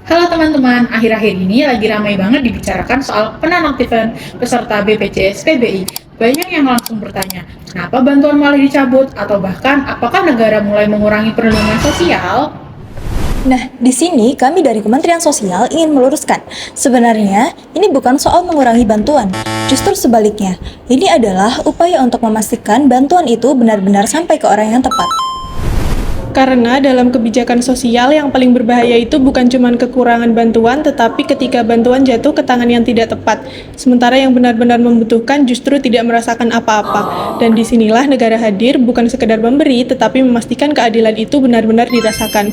Halo teman-teman, akhir-akhir ini lagi ramai banget dibicarakan soal penonaktifan peserta BPJS PBI. Banyak yang langsung bertanya, kenapa bantuan malah dicabut? Atau bahkan, apakah negara mulai mengurangi perlindungan sosial? Nah, di sini kami dari Kementerian Sosial ingin meluruskan, sebenarnya ini bukan soal mengurangi bantuan, justru sebaliknya. Ini adalah upaya untuk memastikan bantuan itu benar-benar sampai ke orang yang tepat. Karena dalam kebijakan sosial yang paling berbahaya itu bukan cuma kekurangan bantuan, tetapi ketika bantuan jatuh ke tangan yang tidak tepat. Sementara yang benar-benar membutuhkan justru tidak merasakan apa-apa. Dan disinilah negara hadir bukan sekedar memberi, tetapi memastikan keadilan itu benar-benar dirasakan.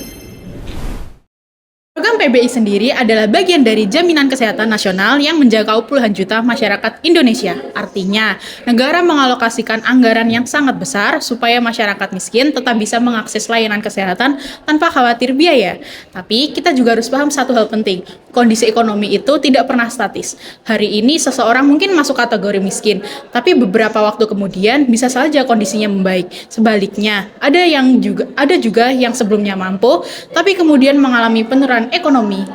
Program PBI sendiri adalah bagian dari jaminan kesehatan nasional yang menjangkau puluhan juta masyarakat Indonesia. Artinya, negara mengalokasikan anggaran yang sangat besar supaya masyarakat miskin tetap bisa mengakses layanan kesehatan tanpa khawatir biaya. Tapi kita juga harus paham satu hal penting, kondisi ekonomi itu tidak pernah statis. Hari ini seseorang mungkin masuk kategori miskin, tapi beberapa waktu kemudian bisa saja kondisinya membaik. Sebaliknya, ada juga yang sebelumnya mampu, tapi kemudian mengalami penurunan ekonomi.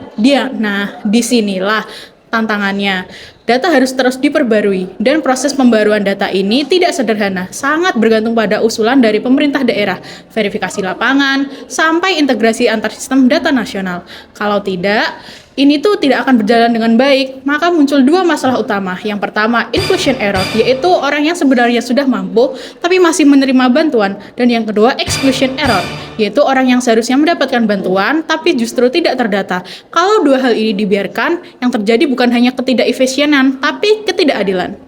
Disinilah tantangannya. Data harus terus diperbarui, dan proses pembaruan data ini tidak sederhana, sangat bergantung pada usulan dari pemerintah daerah, verifikasi lapangan, sampai integrasi antar sistem data nasional. Kalau tidak, ini tuh tidak akan berjalan dengan baik, maka muncul dua masalah utama. Yang pertama, inclusion error, yaitu orang yang sebenarnya sudah mampu, tapi masih menerima bantuan. Dan yang kedua, exclusion error, yaitu orang yang seharusnya mendapatkan bantuan, tapi justru tidak terdata. Kalau dua hal ini dibiarkan, yang terjadi bukan hanya ketidakefisienan, tapi ketidakadilan.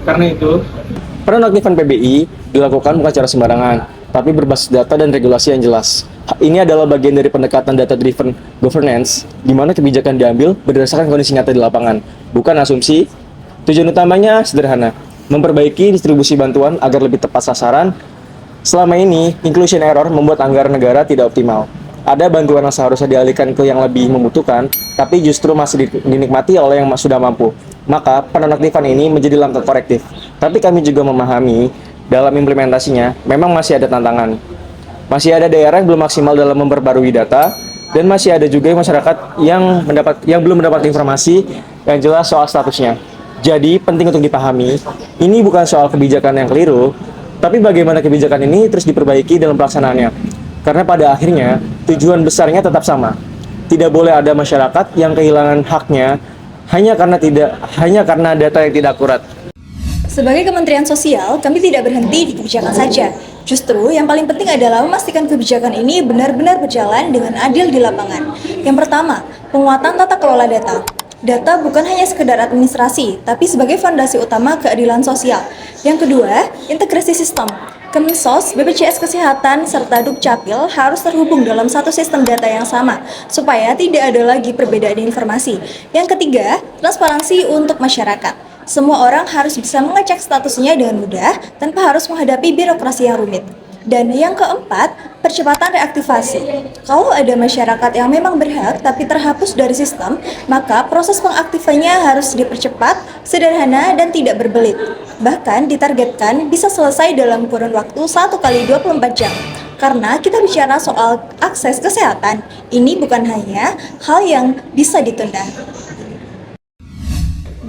Karena itu, penonaktifan PBI dilakukan bukan secara sembarangan, tapi berbasis data dan regulasi yang jelas. Ini adalah bagian dari pendekatan data-driven governance, di mana kebijakan diambil berdasarkan kondisi nyata di lapangan, bukan asumsi. Tujuan utamanya sederhana, memperbaiki distribusi bantuan agar lebih tepat sasaran. Selama ini, inclusion error membuat anggaran negara tidak optimal. Ada bantuan yang seharusnya dialihkan ke yang lebih membutuhkan, tapi justru masih dinikmati oleh yang sudah mampu. Maka, penonaktifan ini menjadi langkah korektif. Tapi kami juga memahami, dalam implementasinya, memang masih ada tantangan. Masih ada daerah yang belum maksimal dalam memperbarui data, dan masih ada juga masyarakat yang belum mendapat informasi yang jelas soal statusnya. Jadi, penting untuk dipahami, ini bukan soal kebijakan yang keliru, tapi bagaimana kebijakan ini terus diperbaiki dalam pelaksanaannya. Karena pada akhirnya, tujuan besarnya tetap sama. Tidak boleh ada masyarakat yang kehilangan haknya hanya karena data yang tidak akurat. Sebagai Kementerian Sosial, kami tidak berhenti di kebijakan saja. Justru yang paling penting adalah memastikan kebijakan ini benar-benar berjalan dengan adil di lapangan. Yang pertama, penguatan tata kelola data. Data bukan hanya sekedar administrasi, tapi sebagai fondasi utama keadilan sosial. Yang kedua, integrasi sistem. Kemensos, BPJS Kesehatan, serta Dukcapil harus terhubung dalam satu sistem data yang sama, supaya tidak ada lagi perbedaan informasi. Yang ketiga, transparansi untuk masyarakat. Semua orang harus bisa mengecek statusnya dengan mudah, tanpa harus menghadapi birokrasi yang rumit. Dan yang keempat, percepatan reaktivasi. Kalau ada masyarakat yang memang berhak tapi terhapus dari sistem, maka proses pengaktifannya harus dipercepat, sederhana, dan tidak berbelit. Bahkan ditargetkan bisa selesai dalam kurun waktu 1 kali 24 jam. Karena kita bicara soal akses kesehatan, ini bukan hanya hal yang bisa ditunda.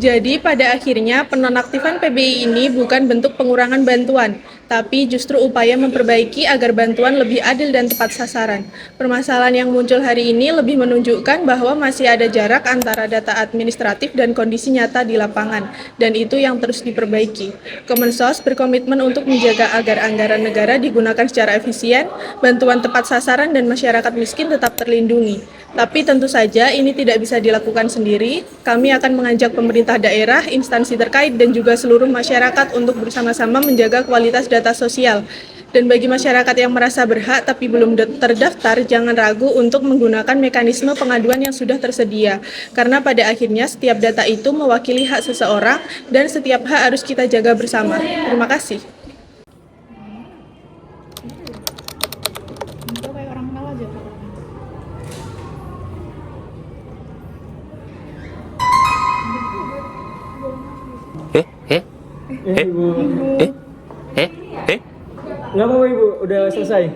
Jadi pada akhirnya penonaktifan PBI ini bukan bentuk pengurangan bantuan, tapi justru upaya memperbaiki agar bantuan lebih adil dan tepat sasaran. Permasalahan yang muncul hari ini lebih menunjukkan bahwa masih ada jarak antara data administratif dan kondisi nyata di lapangan, dan itu yang terus diperbaiki. Kemensos berkomitmen untuk menjaga agar anggaran negara digunakan secara efisien, bantuan tepat sasaran dan masyarakat miskin tetap terlindungi. Tapi tentu saja ini tidak bisa dilakukan sendiri. Kami akan mengajak pemerintah daerah, instansi terkait, dan juga seluruh masyarakat untuk bersama-sama menjaga kualitas data sosial. Dan bagi masyarakat yang merasa berhak tapi belum terdaftar, jangan ragu untuk menggunakan mekanisme pengaduan yang sudah tersedia. Karena pada akhirnya setiap data itu mewakili hak seseorang dan setiap hak harus kita jaga bersama. Terima kasih. Eh, eh, eh, Ibu, eh, eh, eh. nggak apa-apa Ibu, udah selesai.